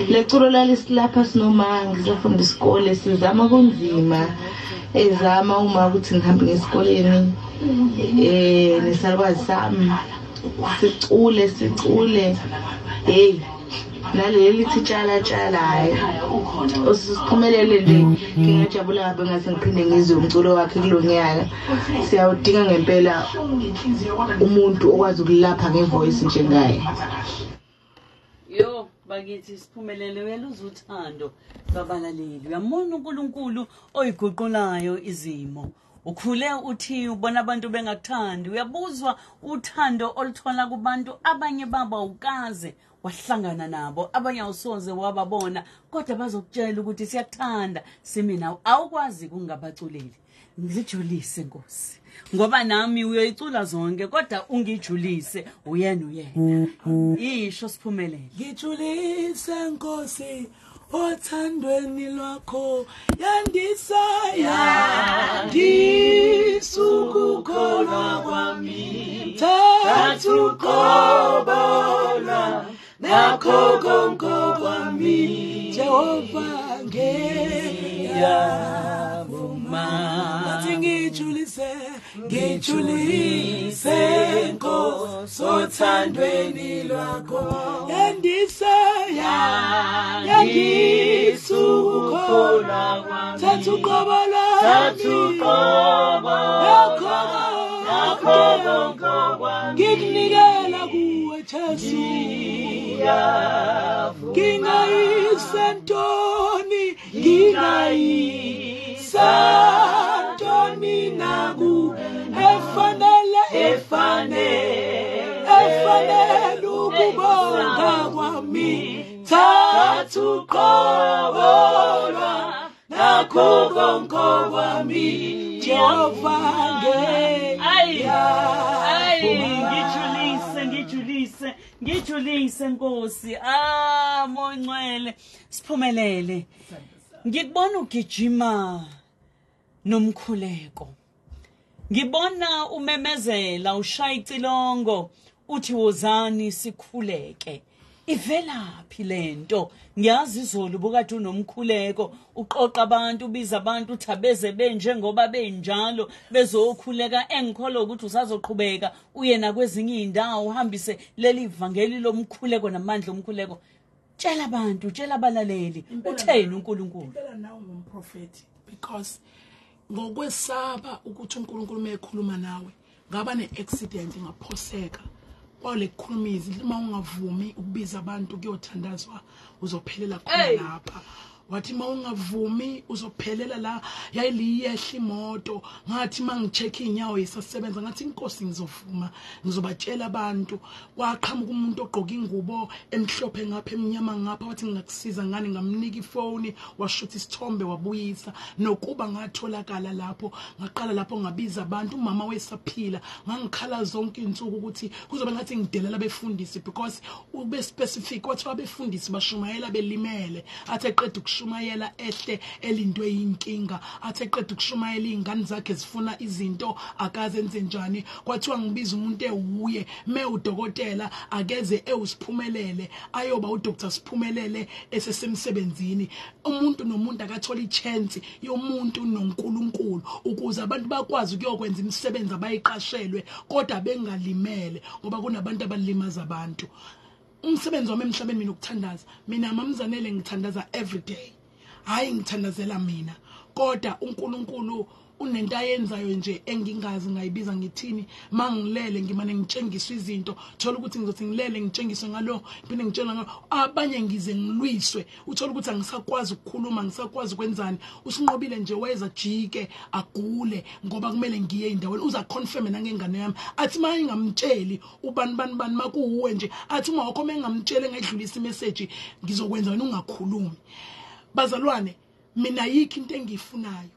Leculo lalisilapha sinomanga sifunda isikole sizama kunzima. Ezama uma ukuthi ngihambe ngesikoleni nesalwazi sami sicule hey naleli lithi tshala hayi uSphumelele nje ngiyajabula ngabe ngase ngiphinde ngizwe umculo wakhe kulonyaka. Siyawudinga ngempela umuntu okwazi ukulapha ngevoice njengaye. Yo bakithi Sphumelele uyaluza uthando babalaleli. Uyamona uNkulunkulu oyiguqulayo izimo. Ukhule uthi ubona abantu bengakuthandi. Uyabuzwa uthando oluthola kubantu abanye baba ukaze wahlangana nabo abanye awusoze wababona kodwa bazokutshela ukuthi siyakuthanda simina awukwazi kungabaculeli. Ngijulise Nkosi ngoba nami uyoyicula zonke kodwa ungijulise uyena isho Sphumelele. Ngijulise Nkosi othandweni lwakho yandisa yandisa ukukholwa kwami thatha uqobo nakho konke kwami Jehova ngiyavuma athi ngijulise Nkosi othandweni lwakho yandisa ukukholwa kwami thatha uqobo nakho konke kwami ngikunikela kuwe Jesu ngingayisantoni naku efanele ukubonga kwami thatha uqobo nakho konke kwami Jehova ngijulise Nkosi Monxele Sphumelele ngikubona ugijima nomkhuleko ngibona umemezela ushaya icilongo uthi wozani sikhuleke ivelaphi lento ngiyazi izolo bukade unomkhuleko uqoqa abantu ubiza abantu uthabeze benjengoba benjalo bezokhuleka engikholwa ukuthi usazoqhubeka uyena kwezinye indawo uhambise leli ivangeli lomkhuleko namandla omkhuleko tshela abantu tshela abalaleli utheni uNkulunkulu impela nawe ngumprofeti because ngokwesaba ukuthi uNkulunkulu mekhuluma nawe ngaba neaccident ngaphoseka kwale kukhulumizi uma ungavumi ukubiza abantu kuyothandazwa uzophelela khona lapha wathi mawungavumi uzophelela la yayiliyehla imoto ngathi mangichecka inyawo yisasebenza ngathi inkosi ngizovuma ngizobatshela abantu waqhamuka umuntu ogqoka ingubo emhlophe ngapha eminyama ngapha wathi ngingakusiza ngani ngamnika ifoni washutha isithombe wabuyisa nokuba ngatholakala lapho ngaqala lapho ngabiza abantu umama wesaphila ngangikhala zonke insuku ukuthi kuzobe ngathi ngidelela befundisi because ube specific wathi abefundisi bashumayela belimele athe qeda ukushumayela ehle elindwe inkinga athe qeda ukushumayela izingane zakhe zifuna izinto akazenze njani kwathiwa ngibiza umuntu ewuye udokotela akeze uSphumelele ayoba uDr Sphumelele esesemsebenzini umuntu nomuntu akathola ichance yomuntu noNkulunkulu ukuze abantu bakwazi ukuyokwenza imisebenzi abayiqashelwe kodwa bengalimele ngoba kunabantu abalimaza abantu umsebenzi wami emhlabeni mina ukuthandaza mina mamzanele ngithandaza every day hayi ngithandazela mina kodwa uNkulunkulu unento ayenzayo nje engingazi ngayibiza ngithini mangilele ngimane ngitshengiswa izinto thola ukuthi ngizothi ngilele ngitshengiswe ngalo iphinde ngitshela ngalo abanye ngize ngilwiswe uthola ukuthi angisakwazi ukukhuluma ngisakwazi ukwenzani usinqobile nje weza jike agule ngoba kumele ngiye endaweni uza confirm nangengane yami athi maye ngamtsheli ubani makuwe nje athi uma wakho mengamtshele ngayidlulisa imessage ngizokwenza wena ungakhulumi bazalwane mina yikho into engiyifunayo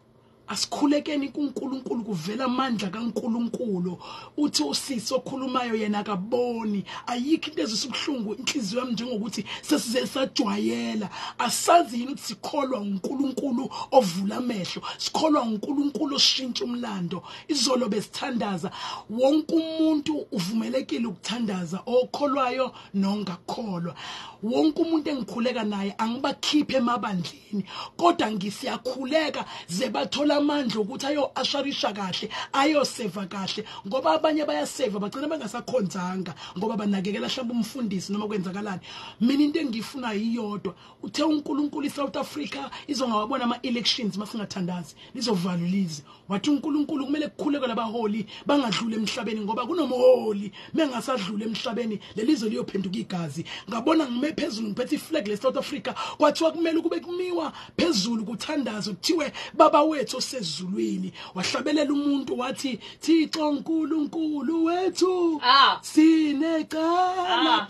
asikhulekeni kuNkulunkulu kuvela amandla kaNkulunkulu uthi usisi okhulumayo yena akaboni ayikho into ezisubuhlungu inhliziyo yami njengokuthi sesize sajwayela asazi yini ukuthi sikholwa uNkulunkulu ovula amehlo sikholwa uNkulunkulu oshintsha umlando izolo besithandaza wonke umuntu uvumelekile ukuthandaza okholwayo nongakholwa wonke umuntu engikhuleka naye angibakhiphe emabandleni kodwa ngisiyakhuleka ze bathola amandla ukuthi ayo asharisha kahle ayo seva kahle ngoba abanye bayaseva bagcina bengasakhonzanga ngoba banakekela mhlawumbe umfundisi noma kwenzakalani mina into engifuna iyodwa uthe uNkulunkulu eSouth Africa izongawabona ama-elections masingathandazi lizovalulize wathi uNkulunkulu kumele kukhuleke labaholi bangadlule emhlabeni ngoba kunomholi mengasadlule emhlabeni lelizwe liyophenduka igazi ngabona ngime phezulu ngiphethe iflag leSouth Africa kwathiwa kumele kube kumiwa phezulu kuthandazo kuthiwe baba wethu osezulwini wahlabelela umuntu wathi Thixo uNkulunkulu wethu sinecala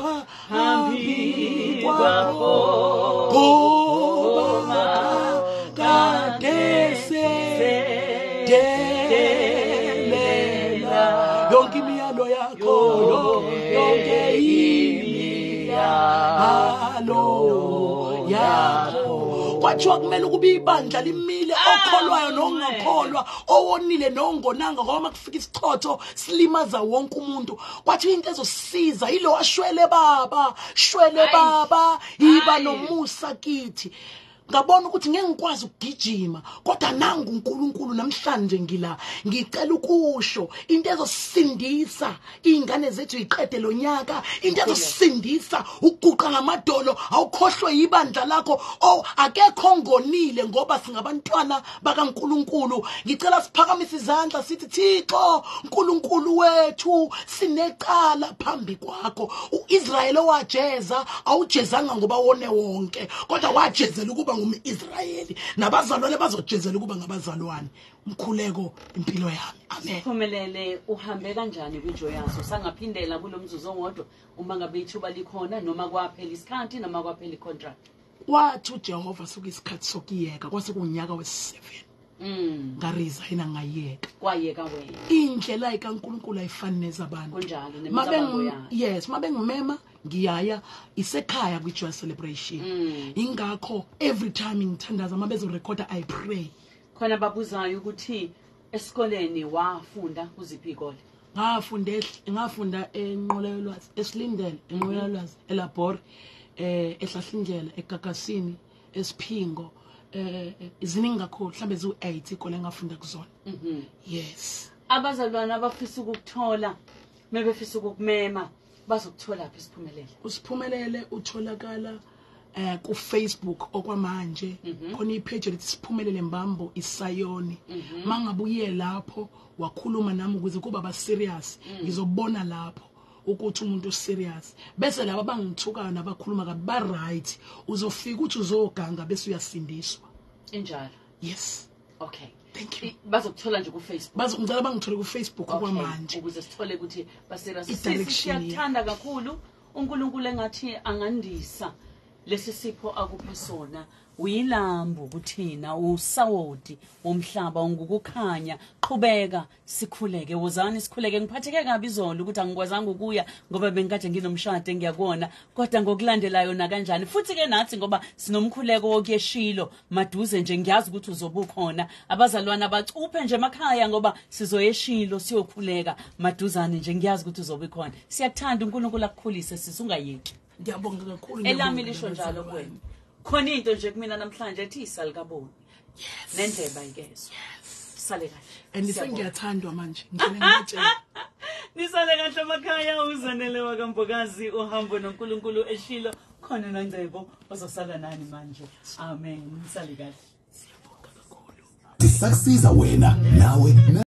phambi kwakho ngoba kadese delela yonke imiyalo yakho yonke imiyalo yakho kwathiwa kumele kube ibandla limile okholwayo nongakholwa owonile nongonanga ngoba makufika isichotho silimaza wonke umuntu kwathi into ezosiza yilo washwele baba iba nomusa kithi ngabona ukuthi ngeke ngikwazi ukugijima kodwa nangu uNkulunkulu namhlanje ngila ngicela ukusho into ezosindisa ingane zethu iqede lo nyaka into ezosindisa ukuguqa ngamadolo awukhohlwe ibandla lakho akekho ngonile ngoba singabantwana bakaNkulunkulu ngicela siphakamise izandla sithi Thixo uNkulunkulu wethu sinecala phambi kwakho uIsrael owajeza awujezanga ngoba wone wonke kodwa wajezela ukuba ngumIsrayeli nabazalwane bazojezela ukuba ngabazalwane umkhuleko impilo yami amen Sphumelele uhambe kanjani kwijoyaso sangaphindela kulomzuzu owodwa uma ngabe ithuba likhona noma kwaphela isikhathi noma kwaphela icontract wathi uJehova sokuyisikhathi sokuyeka kwase kunyaka wesi7 ngaresign ngayeka kwayeka wena indlela ikaNkulunkulu ayifani nezabantu kunjalo nemicabango yakhe mabengumema ngiyaya isekhaya kwi-joy celebration ingakho every time ngithandaza mabezorecorda I pray khona babuzayo ukuthi esikoleni wafunda kuziphi ikole ngafunda enqolelwazi esilindele enqolelwazi elabore ehlahlindlela egagasini esiphingo iziningi kakhulu mhlambe zu8 ikole ngafunda kuzona yes abazalwana abafisa ukukuthola mebefisa ukukumema bazokuthola phi Sphumelele uSphumelele utholakala ku Facebook okwamanje khona ipage ethi Sphumelele Mbambo isayoni mangabuye lapho wakhuluma nami ukuze kuba ba serious ngizobona lapho ukuthi umuntu serious bese laba bangithukayo nabakhuluma kabi ba right uzofika uthi uzoganga bese uyasindiswa injalo yes okay thank you bazokuthola nje ku Facebook ngicela bangithole ku Facebook okwamanje ukuze sithole ukuthi baserious i-direction siyathanda kakhulu uNkulunkulu engathi angandisa lesi sipho akuphe sona uyilambu kuthina usawoti womhlaba ungukukhanya qhubeka sikhuleke wozani sikhuleke ngiphatheke kabi izolo ukuthi angikwazanga ukuya ngoba bengikade nginomshado engiyakona kodwa ngokulandelayo na kanjani futhi ke nathi ngoba sinomkhuleko wokuyeshilo maduze nje ngiyazi ukuthi uzobukhona abazalwana abacuphe nje emakhaya ngoba sizoyeshilo siyokhuleka maduzane nje ngiyazi ukuthi uzobukhona siyakuthanda uNkulunkulu akukhulise sisungayeki ngiyabonga kakhulu elami lisho njalo kwena khona into nje kumina namhlanje ethi isalikaboni nendleba ikezwe sale kahle andisengiyathandwa manje ngicela ngitshela nisale kahle emakhaya uzanele wakambokazi uhambo noNkulunkulu eshilo khona noNgcebo ozosala nani manje amen nisale kahle sisakusiza wena nawe